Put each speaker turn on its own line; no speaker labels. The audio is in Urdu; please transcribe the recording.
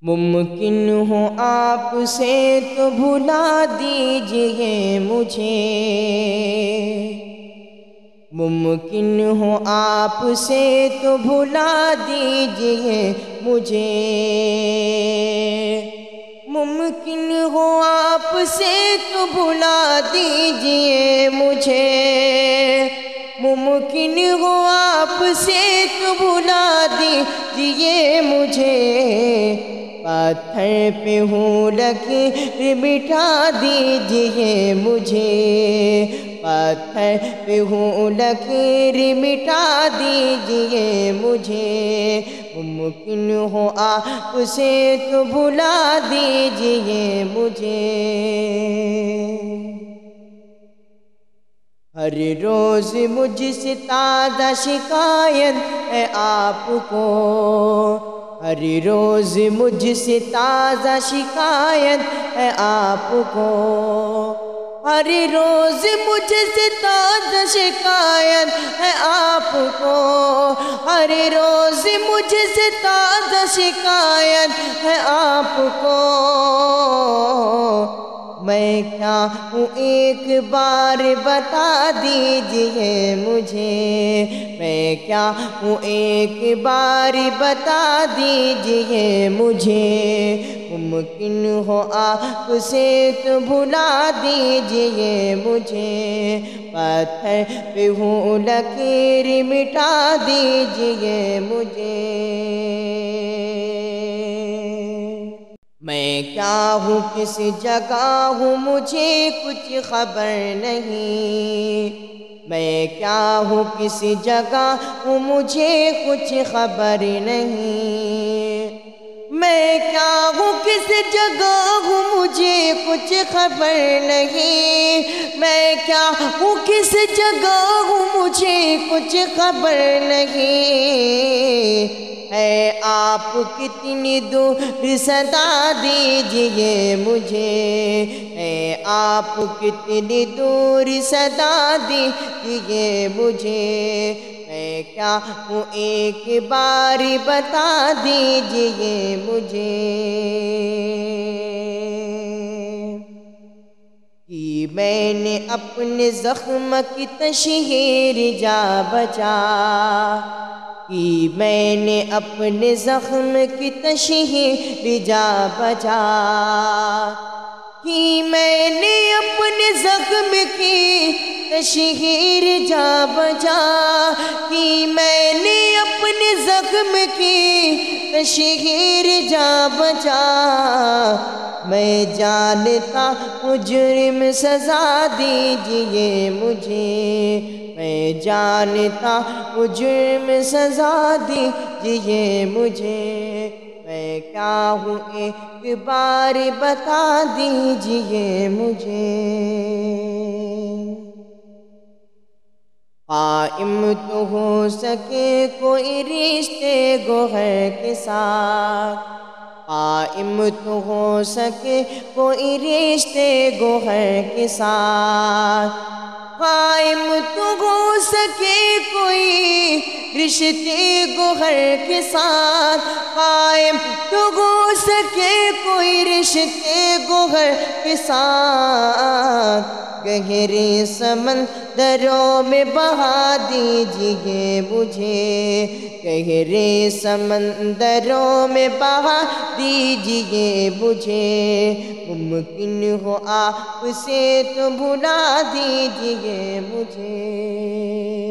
ممکن ہو آپ سے تو بھلا دیجئے مجھے، ممکن ہو آپ سے تو بھلا دیجئے مجھے، ممکن ہو آپ سے تو بھلا دیجئے مجھے، ممکن ہو آپ سے تو بھلا دیجئے مجھے، پتھر پہ ہوں لکیر بٹھا دیجئے مجھے، پتھر پہ ہوں لکیر مٹا دیجئے مجھے، ممکن ہو آپ سے تو بھلا دیجئے مجھے۔ ہر روز مجھ سے تازہ شکایت ہے آپ کو، ہر روز مجھ سے تازہ شکایت ہے آپ کو، ہر روز مجھ سے تازہ شکایت ہے آپ کو، ہر روز مجھ سے تازہ شکایت ہے آپ کو، میں کیا ہوں ایک بار بتا دیجئے مجھے، میں کیا ہوں ایک بار بتا دیجئے مجھے، ممکن ہو آپ سے تو بھلا دیجئے مجھے، پتھر پہ ہوں لکیر مٹا دیجئے مجھے۔ میں کیا ہوں کس جگہ ہوں مجھے کچھ خبر نہیں، میں کیا ہوں کس جگہ ہوں مجھے کچھ خبر نہیں، میں کیا ہوں کس جگہ ہوں مجھے کچھ خبر نہیں، میں کیا ہوں کس جگہ ہوں مجھے کچھ خبر نہیں، ہے آپ کتنی دور صدا دیجئے مجھے، ہے آپ کتنی دور صدا دیجئے مجھے، میں کیا ہوں ایک بار بتا دیجئے مجھے، کہ میں نے اپنے زخم کی تشہیر جا بجا، کہ میں نے اپنے زخم کی تشہیر جا بجا، کہ میں نے اپنے زخم کی تشہیر جا بجا، کہ میں نے اپنے زخم کی تشہیر جا بجا، میں جانتا ہوں جرم سزا دیجئے مجھے، میں جانتا ہوں جرم سزا دیجئے مجھے، میں کیا ہوں ایک بار بتا دیجئے مجھے۔ قائم تو ہو سکے کوئی رشتے گوہر کے ساتھ، قائم تو ہو سکے کوئی رشتے گوہر کے ساتھ، قائم تو ہو سکے کوئی رشتے گوہر کے ساتھ، قائم تو ہو سکے کوئی رشتے گوہر کے ساتھ، گہرے سمندروں میں بہا دیجئے مجھے، گہرے سمندروں میں بہا دیجئے مجھے، ممکن ہو آپ سے تو بھلا دیجئے مجھے۔